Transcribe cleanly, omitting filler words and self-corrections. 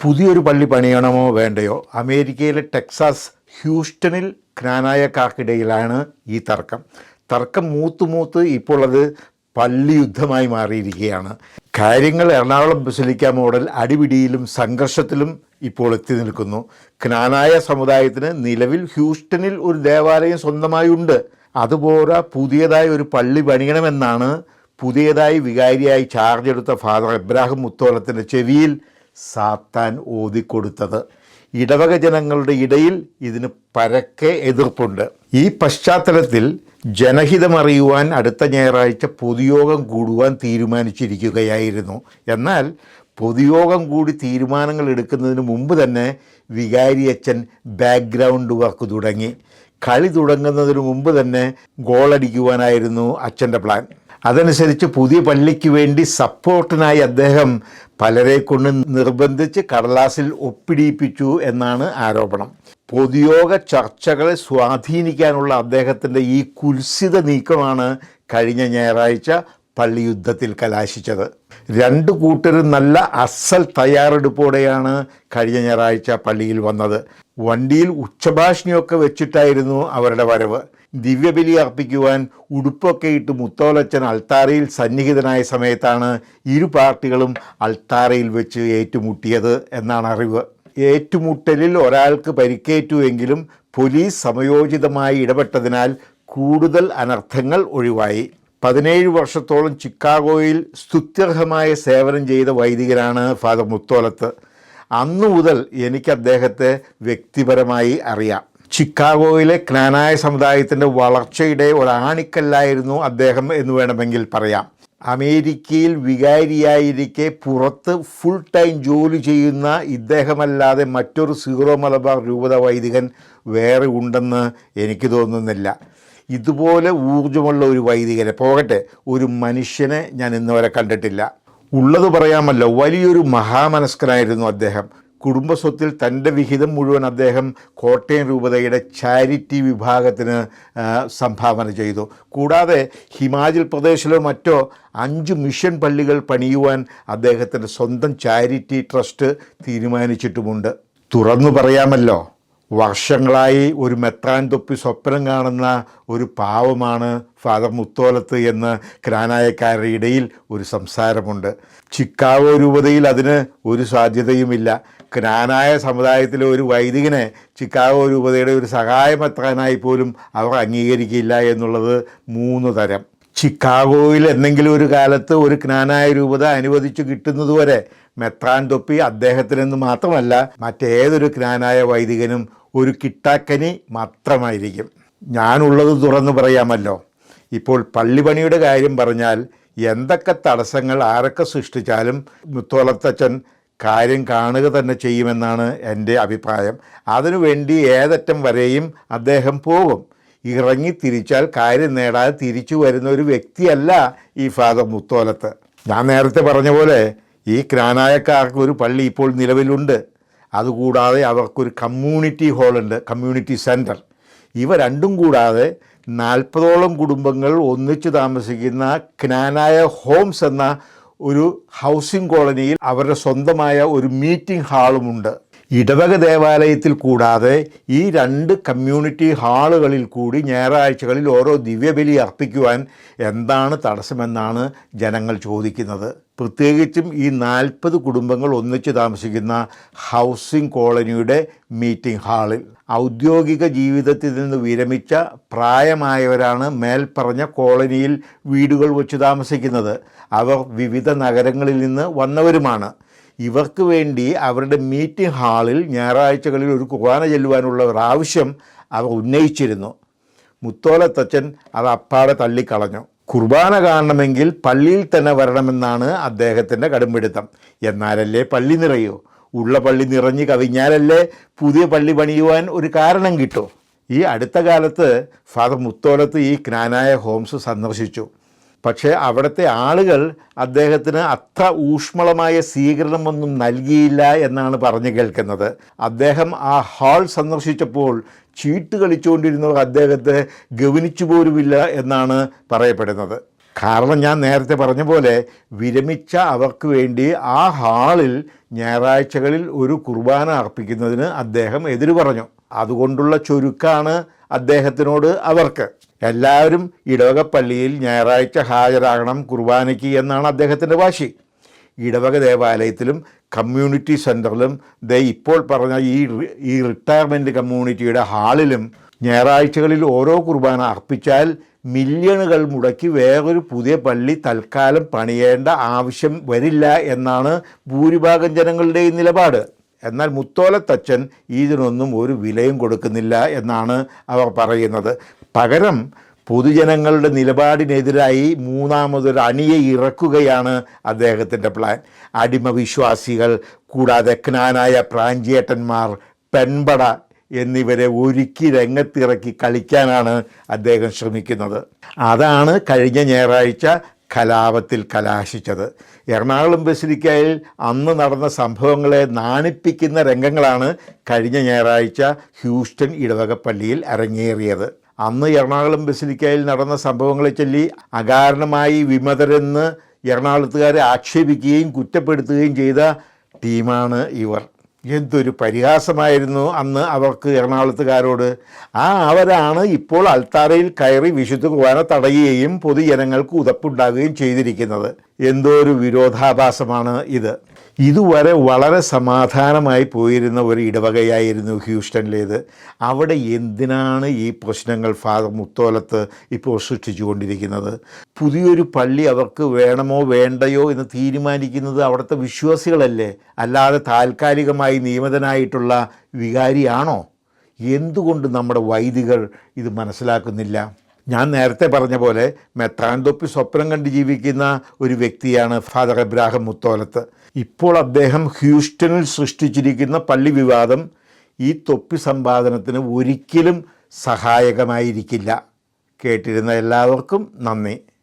പുതിയൊരു പള്ളി പണിയണമോ വേണ്ടയോ? അമേരിക്കയിലെ ടെക്സാസ് ഹ്യൂസ്റ്റണിൽ ജ്ഞാനായക്കാർക്കിടയിലാണ് ഈ തർക്കം മൂത്ത് ഇപ്പോൾ അത് പള്ളി യുദ്ധമായി മാറിയിരിക്കുകയാണ്. കാര്യങ്ങൾ എറണാകുളം ബസിലിക്ക മോഡൽ അടിപിടിയിലും സംഘർഷത്തിലും ഇപ്പോൾ എത്തി നിൽക്കുന്നു. ജ്ഞാനായ സമുദായത്തിന് നിലവിൽ ഹ്യൂസ്റ്റണിൽ ഒരു ദേവാലയം സ്വന്തമായി ഉണ്ട്. അതുപോലെ പുതിയതായി ഒരു പള്ളി പണിയണമെന്നാണ് പുതിയതായി വികാരിയായി ചാർജ് എടുത്ത ഫാദർ എബ്രാഹിം മുത്തോലത്തിൻ്റെ ചെവിയിൽ സാത്താൻ ഓതിക്കൊടുത്തത്. ഇടവക ജനങ്ങളുടെ ഇടയിൽ ഇതിന് പരക്കെ എതിർപ്പുണ്ട്. ഈ പശ്ചാത്തലത്തിൽ ജനഹിതമറിയുവാൻ അടുത്ത ഞായറാഴ്ച പൊതുയോഗം കൂടുവാൻ തീരുമാനിച്ചിരിക്കുകയായിരുന്നു. എന്നാൽ പൊതുയോഗം കൂടി തീരുമാനങ്ങൾ എടുക്കുന്നതിന് മുമ്പ് തന്നെ വികാരിയച്ഛൻ ബാക്ക്ഗ്രൗണ്ട് വർക്ക് തുടങ്ങി. കളി തുടങ്ങുന്നതിന് മുമ്പ് തന്നെ ഗോളടിക്കുവാനായിരുന്നു അച്ഛൻ്റെ പ്ലാൻ. അതനുസരിച്ച് പുതിയ പള്ളിക്ക് വേണ്ടി സപ്പോർട്ടിനായി അദ്ദേഹം പലരെ കൊണ്ട് നിർബന്ധിച്ച് കടലാസിൽ ഒപ്പിടിയിപ്പിച്ചു എന്നാണ് ആരോപണം. പൊതുയോഗ ചർച്ചകളെ സ്വാധീനിക്കാനുള്ള അദ്ദേഹത്തിൻ്റെ ഈ കുൽസിത നീക്കമാണ് കഴിഞ്ഞ ഞായറാഴ്ച പള്ളി യുദ്ധത്തിൽ കലാശിച്ചത്. രണ്ടു കൂട്ടരും നല്ല അസൽ തയ്യാറെടുപ്പോടെയാണ് കഴിഞ്ഞ ഞായറാഴ്ച പള്ളിയിൽ വന്നത്. വണ്ടിയിൽ ഉച്ചഭാഷിണിയൊക്കെ വെച്ചിട്ടായിരുന്നു അവരുടെ വരവ്. ദിവ്യബലി അർപ്പിക്കുവാൻ ഉടുപ്പൊക്കെ ഇട്ട് മുത്തോലച്ചൻ അൾത്താരയിൽ സന്നിഹിതനായ സമയത്താണ് ഇരു പാർട്ടികളും അൾത്താരയിൽ വെച്ച് ഏറ്റുമുട്ടിയത് എന്നാണ് അറിവ്. ഏറ്റുമുട്ടലിൽ ഒരാൾക്ക് പരിക്കേറ്റുവെങ്കിലും പോലീസ് സമയോചിതമായി ഇടപെട്ടതിനാൽ കൂടുതൽ അനർത്ഥങ്ങൾ ഒഴിവായി. 17 വർഷത്തോളം ചിക്കാഗോയിൽ സ്തുത്യർഹമായ സേവനം ചെയ്ത വൈദികനാണ് ഫാദർ മുത്തോലത്ത്. അന്നു മുതൽ എനിക്ക് അദ്ദേഹത്തെ വ്യക്തിപരമായി അറിയാം. ചിക്കാഗോയിലെ ജ്ഞാനായ സമുദായത്തിൻ്റെ വളർച്ചയുടെ ഒരാണിക്കല്ലായിരുന്നു അദ്ദേഹം എന്ന് വേണമെങ്കിൽ പറയാം. അമേരിക്കയിൽ വികാരിയായിരിക്കെ പുറത്ത് ഫുൾ ടൈം ജോലി ചെയ്യുന്ന ഇദ്ദേഹമല്ലാതെ മറ്റൊരു സീറോ മലബാർ രൂപത വൈദികൻ വേറെ ഉണ്ടെന്ന് എനിക്ക് തോന്നുന്നില്ല. ഇതുപോലെ ഊർജ്ജമുള്ള ഒരു വൈദികനെ, പോകട്ടെ ഒരു മനുഷ്യനെ ഞാൻ ഇന്നുവരെ കണ്ടിട്ടില്ല. ഉള്ളത് പറയാമല്ലോ, വലിയൊരു മഹാമനസ്കനായിരുന്നു അദ്ദേഹം. കുടുംബസ്വത്തിൽ തൻ്റെ വിഹിതം മുഴുവൻ അദ്ദേഹം കോട്ടയം രൂപതയുടെ ചാരിറ്റി വിഭാഗത്തിന് സംഭാവന ചെയ്തു. കൂടാതെ ഹിമാചൽ പ്രദേശിലോ മറ്റോ 5 മിഷൻ പള്ളികൾ പണിയുവാൻ അദ്ദേഹത്തിൻ്റെ സ്വന്തം ചാരിറ്റി ട്രസ്റ്റ് തീരുമാനിച്ചിട്ടുമുണ്ട്. തുറന്നു പറയാമല്ലോ, വർഷങ്ങളായി ഒരു മെത്രാൻ തൊപ്പി സ്വപ്നം കാണുന്ന ഒരു പാവമാണ് ഫാദർ മുത്തോലത്ത് എന്ന് ജ്ഞാനായക്കാരുടെ ഇടയിൽ ഒരു സംസാരമുണ്ട്. ചിക്കാഗോ രൂപതയിൽ അതിന് ഒരു സാധ്യതയുമില്ല. ജ്ഞാനായ സമുദായത്തിലെ ഒരു വൈദികനെ ചിക്കാഗോ രൂപതയുടെ ഒരു സഹായ മെത്രാനായി പോലും അവർ അംഗീകരിക്കില്ല എന്നുള്ളത് 3 തരം. ചിക്കാഗോയിൽ എന്തെങ്കിലും ഒരു കാലത്ത് ഒരു ജ്ഞാനായ രൂപത അനുവദിച്ചു കിട്ടുന്നതുവരെ മെത്രാൻ തൊപ്പി അദ്ദേഹത്തിനെന്ന് മാത്രമല്ല മറ്റേതൊരു ജ്ഞാനായ വൈദികനും ഒരു കിട്ടാക്കനി മാത്രമായിരിക്കും. ഞാനുള്ളത് തുറന്നു പറയാമല്ലോ. ഇപ്പോൾ പള്ളിപണിയുടെ കാര്യം പറഞ്ഞാൽ എന്തൊക്കെ തടസ്സങ്ങൾ ആരൊക്കെ സൃഷ്ടിച്ചാലും മുത്തോലത്തച്ഛൻ കാര്യം കാണുക തന്നെ ചെയ്യുമെന്നാണ് എൻ്റെ അഭിപ്രായം. അതിനുവേണ്ടി ഏതറ്റം വരെയും അദ്ദേഹം പോകും. ഇറങ്ങി തിരിച്ചാൽ കാര്യം നേടാതെ തിരിച്ചു വരുന്ന ഒരു വ്യക്തിയല്ല ഈ ഫാദർ മുത്തോലത്ത്. ഞാൻ നേരത്തെ പറഞ്ഞ പോലെ ഈ ജ്ഞാനായക്കാർക്ക് ഒരു പള്ളി ഇപ്പോൾ നിലവിലുണ്ട്. അതുകൂടാതെ അവർക്കൊരു കമ്മ്യൂണിറ്റി ഹാളുണ്ട്, കമ്മ്യൂണിറ്റി സെൻറ്റർ. ഇവ രണ്ടും കൂടാതെ 40ഓളം കുടുംബങ്ങൾ ഒന്നിച്ചു താമസിക്കുന്ന ജ്ഞാനായ ഹോംസ് എന്ന ഒരു ഹൗസിംഗ് കോളനിയിൽ അവരുടെ സ്വന്തമായ ഒരു മീറ്റിംഗ് ഹാളുമുണ്ട്. ഇടവക ദേവാലയത്തിൽ കൂടാതെ ഈ 2 കമ്മ്യൂണിറ്റി ഹാളുകളിൽ കൂടി ഞായറാഴ്ചകളിൽ ഓരോ ദിവ്യബലി അർപ്പിക്കുവാൻ എന്താണ് തടസ്സമെന്നാണ് ജനങ്ങൾ ചോദിക്കുന്നത്. പ്രത്യേകിച്ചും ഈ 40 കുടുംബങ്ങൾ ഒന്നിച്ച് താമസിക്കുന്ന ഹൗസിംഗ് കോളനിയുടെ മീറ്റിംഗ് ഹാളിൽ. ഔദ്യോഗിക ജീവിതത്തിൽ നിന്ന് വിരമിച്ച പ്രായമായവരാണ് മേൽപ്പറഞ്ഞ കോളനിയിൽ വീടുകൾ വെച്ച് താമസിക്കുന്നത്. അവർ വിവിധ നഗരങ്ങളിൽ നിന്ന് വന്നവരുമാണ്. ഇവർക്ക് വേണ്ടി അവരുടെ മീറ്റിംഗ് ഹാളിൽ ഞായറാഴ്ചകളിൽ ഒരു കുർബാന ചെല്ലുവാനുള്ള ഒരു ആവശ്യം അവർ ഉന്നയിച്ചിരുന്നു. മുത്തോലത്തച്ഛൻ അത് അപ്പാടെ തള്ളിക്കളഞ്ഞു. കുർബാന കാണണമെങ്കിൽ പള്ളിയിൽ തന്നെ വരണമെന്നാണ് അദ്ദേഹത്തിൻ്റെ കടുംപിടുത്തം. എന്നാലല്ലേ പള്ളി നിറയൂ. ഉള്ള പള്ളി നിറഞ്ഞു കവിഞ്ഞാലല്ലേ പുതിയ പള്ളി പണിയുവാൻ ഒരു കാരണം കിട്ടൂ. ഈ അടുത്ത കാലത്ത് ഫാദർ മുത്തോലത്ത് ഈ ജ്ഞാനായ ഹോംസ് സന്ദർശിച്ചു. പക്ഷേ അവിടുത്തെ ആളുകൾ അദ്ദേഹത്തിന് അത്ര ഊഷ്മളമായ സ്വീകരണമൊന്നും നൽകിയില്ല എന്നാണ് പറഞ്ഞു കേൾക്കുന്നത്. അദ്ദേഹം ആ ഹാൾ സന്ദർശിച്ചപ്പോൾ ചീട്ട് കളിച്ചുകൊണ്ടിരുന്നവർ അദ്ദേഹത്തെ ഗവനിച്ചു പോലുമില്ല എന്നാണ് പറയപ്പെടുന്നത്. കാരണം ഞാൻ നേരത്തെ പറഞ്ഞ പോലെ വിരമിച്ച അവർക്ക് വേണ്ടി ആ ഹാളിൽ ഞായറാഴ്ചകളിൽ ഒരു കുർബാന അർപ്പിക്കുന്നതിന് അദ്ദേഹം എതിര് പറഞ്ഞു. അതുകൊണ്ടുള്ള ചുരുക്കാണ് അദ്ദേഹത്തിനോട് അവർക്ക്. എല്ലാവരും ഇടവക പള്ളിയിൽ ഞായറാഴ്ച ഹാജരാകണം കുർബാനയ്ക്ക് എന്നാണ് അദ്ദേഹത്തിൻ്റെ വാശി. ഇടവക ദേവാലയത്തിലും കമ്മ്യൂണിറ്റി സെൻറ്ററിലും ഇപ്പോൾ പറഞ്ഞ ഈ റിട്ടയർമെൻറ്റ് കമ്മ്യൂണിറ്റിയുടെ ഹാളിലും ഞായറാഴ്ചകളിൽ ഓരോ കുർബാന അർപ്പിച്ചാൽ മില്യണുകൾ മുടക്കി വേറൊരു പുതിയ പള്ളി തൽക്കാലം പണിയേണ്ട ആവശ്യം വരില്ല എന്നാണ് ഭൂരിഭാഗം ജനങ്ങളുടെയും നിലപാട്. എന്നാൽ മുത്തോലത്തച്ഛൻ ഇതിനൊന്നും ഒരു വിലയും കൊടുക്കുന്നില്ല എന്നാണ് അവർ പറയുന്നത്. പകരം പൊതുജനങ്ങളുടെ നിലപാടിനെതിരായി മൂന്നാമതൊരു അണിയെ ഇറക്കുകയാണ് അദ്ദേഹത്തിൻ്റെ പ്ലാൻ. അടിമവിശ്വാസികൾ, കൂടാതെ ക്നാനായ പ്രാഞ്ചിയേട്ടന്മാർ, പെൺപട എന്നിവരെ ഒരുക്കി രംഗത്തിറക്കി കളിക്കാനാണ് അദ്ദേഹം ശ്രമിക്കുന്നത്. അതാണ് കഴിഞ്ഞ ഞായറാഴ്ച കലാപത്തിൽ കലാശിച്ചത്. എറണാകുളം ബസിലിക്കയിൽ അന്ന് നടന്ന സംഭവങ്ങളെ നാണിപ്പിക്കുന്ന രംഗങ്ങളാണ് കഴിഞ്ഞ ഞായറാഴ്ച ഹ്യൂസ്റ്റൺ ഇടവക പള്ളിയിൽ അരങ്ങേറിയത്. അന്ന് എറണാകുളം ബസിലിക്കയിൽ നടന്ന സംഭവങ്ങളെ ചൊല്ലി അകാരണമായി വിമതരെന്ന് എറണാകുളത്തുകാരെ ആക്ഷേപിക്കുകയും കുറ്റപ്പെടുത്തുകയും ചെയ്ത ടീമാണ് ഇവർ. എന്തൊരു പരിഹാസമായിരുന്നു അന്ന് അവർക്ക് എറണാകുളത്തുകാരോട്. അവരാണ് ഇപ്പോൾ അൾത്താരയിൽ കയറി വിശുദ്ധ കുർബാന തടയുകയും പൊതുജനങ്ങൾക്ക് ഉതപ്പുണ്ടാകുകയും ചെയ്തിരിക്കുന്നത്. എന്തോ ഒരു വിരോധാഭാസമാണ് ഇത്. ഇതുവരെ വളരെ സമാധാനമായി പോയിരുന്ന ഒരു ഇടവകയായിരുന്നു ഹ്യൂസ്റ്റണിലേത്. അവിടെ എന്തിനാണ് ഈ പ്രശ്നങ്ങൾ ഫാദർ മുത്തോലത്ത് ഇപ്പോൾ സൃഷ്ടിച്ചുകൊണ്ടിരിക്കുന്നത്? പുതിയൊരു പള്ളി അവർക്ക് വേണമോ വേണ്ടയോ എന്ന് തീരുമാനിക്കുന്നത് അവിടുത്തെ വിശ്വാസികളല്ലേ, അല്ലാതെ താൽക്കാലികമായി നിയമിതനായിട്ടുള്ള വികാരിയാണോ? എന്തുകൊണ്ട് നമ്മുടെ വൈദികർ ഇത് മനസ്സിലാക്കുന്നില്ല? ഞാൻ നേരത്തെ പറഞ്ഞ പോലെ മെത്രാൻ തൊപ്പി സ്വപ്നം കണ്ട് ജീവിക്കുന്ന ഒരു വ്യക്തിയാണ് ഫാദർ എബ്രാഹിം മുത്തോലത്ത്. ഇപ്പോൾ അദ്ദേഹം ഹ്യൂസ്റ്റണിൽ സൃഷ്ടിച്ചിരിക്കുന്ന പള്ളി വിവാദം ഈ തൊപ്പി സമ്പാദനത്തിന് ഒരിക്കലും സഹായകമായിരിക്കില്ല. കേട്ടിരുന്ന എല്ലാവർക്കും നന്ദി.